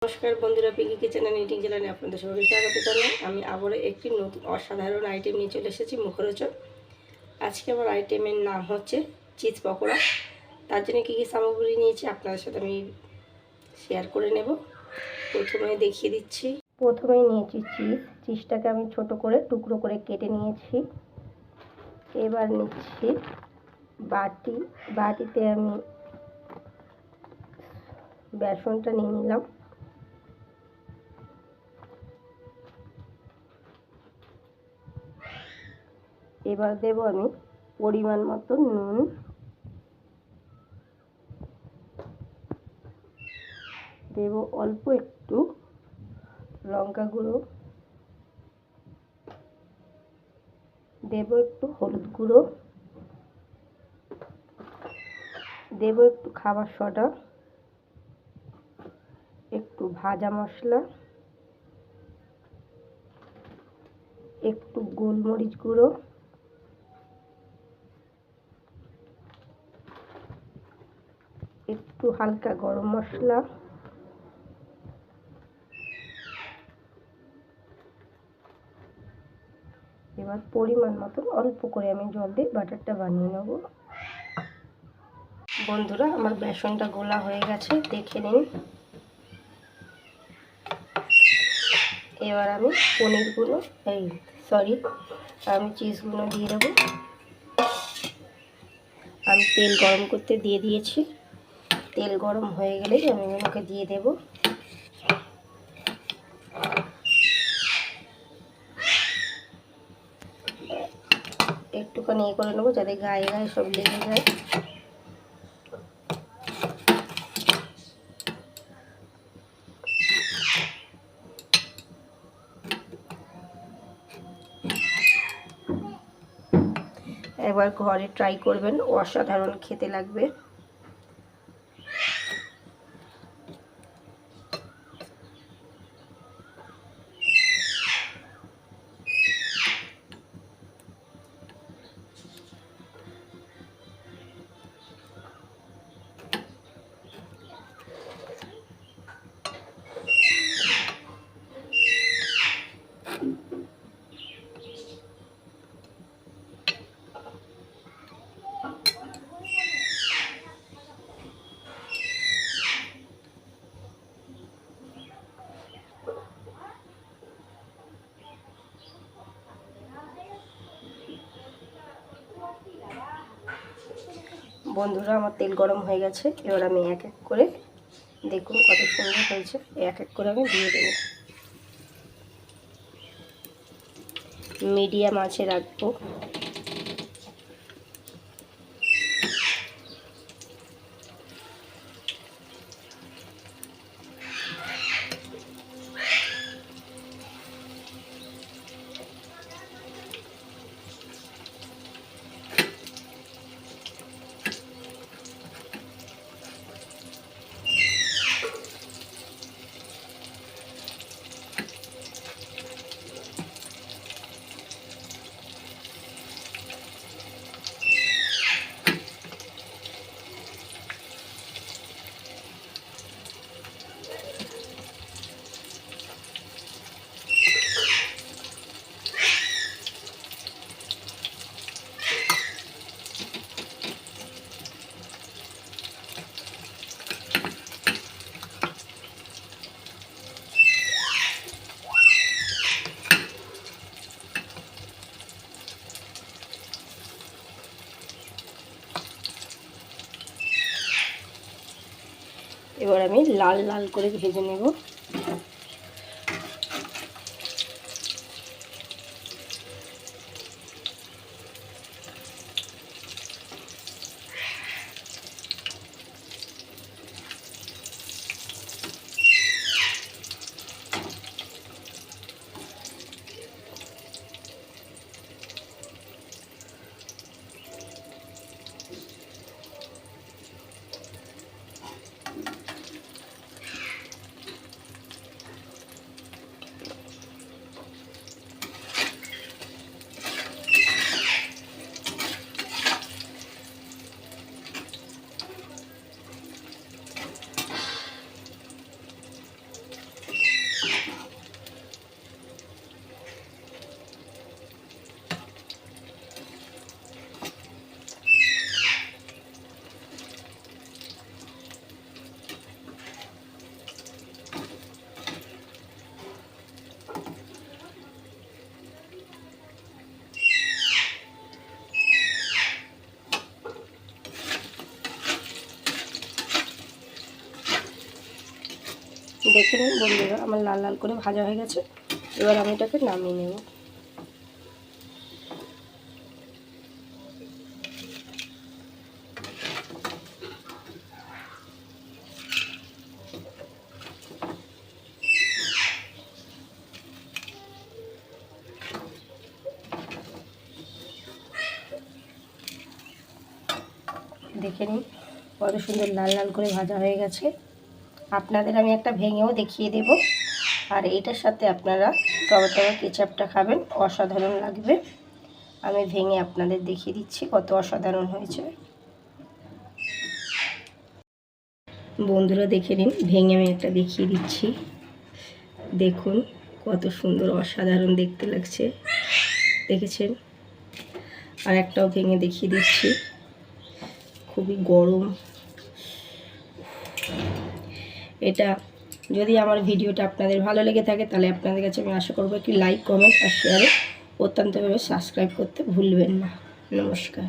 নমস্কার বন্ধুরা, পিকি kitchen and eating চ্যানেলে আপনাদের সবাইকে স্বাগত জানাই। আমি আবারও একটি নতুন অসাধারণ আইটেম নিয়ে চলে এসেছি, মুখরোচক। আজকে আমার আইটেমের নাম হচ্ছে চিজ পকোড়া। তার জন্য কী কী সামগ্রী নিয়েছি আপনাদের সাথে আমি শেয়ার করে নেব। প্রথমে দেখিয়ে দিচ্ছি। প্রথমেই নিয়েছি চিজটাকে আমি ছোট করে টুকরো করে কেটে নিয়েছি। এবার নিচ্ছি বাটিতে আমি বেসনটা নিয়ে নিলাম। এবার দেব আমি পরিমাণ মতো নুন, দেব অল্প একটু লঙ্কা গুঁড়ো, দেব একটু হলুদ গুঁড়ো, দেব একটু খাবার সোডা, একটু ভাজা মশলা, একটু গোলমরিচ গুঁড়ো, একটু হালকা গরম মশলা, এবার পরিমাণ মতো অল্প করে আমি জল দিয়ে ব্যাটারটা বানিয়ে নেব। বন্ধুরা, আমার বেসনটা গোলা হয়ে গেছে, দেখে নিন। এবার আমি আমি চিজগুলো দিয়ে দেবো। আমি তেল গরম করতে দিয়ে দিয়েছি। তেল গরম হয়ে গেলেই আমি এগুলোকে দিয়ে দেব। একটুখানি করে নেবো যাতে গায়ে গায়ে সব লেগে যায়। একবার ঘরে ট্রাই করবেন, অসাধারণ খেতে লাগবে। বন্ধুরা, আমার তেল গরম হয়ে গেছে। এবার আমি এক এক করে, দেখুন কত সুন্দর হয়েছে, এক এক করে আমি দিয়ে দেবো। মিডিয়াম আঁচে রাখবো। এবার আমি লাল লাল করে ভেজে নেব। দেখে নিন বন্ধুরা, আমার লাল লাল করে ভাজা হয়ে গেছে। এবার আমি এটাকে নামিয়ে নেব। দেখে নিন কত সুন্দর লাল লাল করে ভাজা হয়ে গেছে। আপনাদের আমি একটা ভেঙেও দেখিয়ে দেব। আর এইটার সাথে আপনারা টমেটো কেচাপটা খাবেন, অসাধারণ লাগবে। আমি ভেঙে আপনাদের দেখিয়ে দিচ্ছি কত অসাধারণ হয়েছে। বন্ধুরা দেখে নিন, ভেঙে আমি একটা দেখিয়ে দিচ্ছি। দেখুন কত সুন্দর অসাধারণ দেখতে লাগছে, দেখেছেন? আর একটাও ভেঙে দেখিয়ে দিচ্ছি, খুবই গরম। এটা যদি আমার ভিডিওটা আপনাদের ভালো লেগে থাকে তাহলে আপনাদের কাছে আমি আশা করবো একটি লাইক, কমেন্ট আর শেয়ারে অত্যন্তভাবে সাবস্ক্রাইব করতে ভুলবেন না। নমস্কার।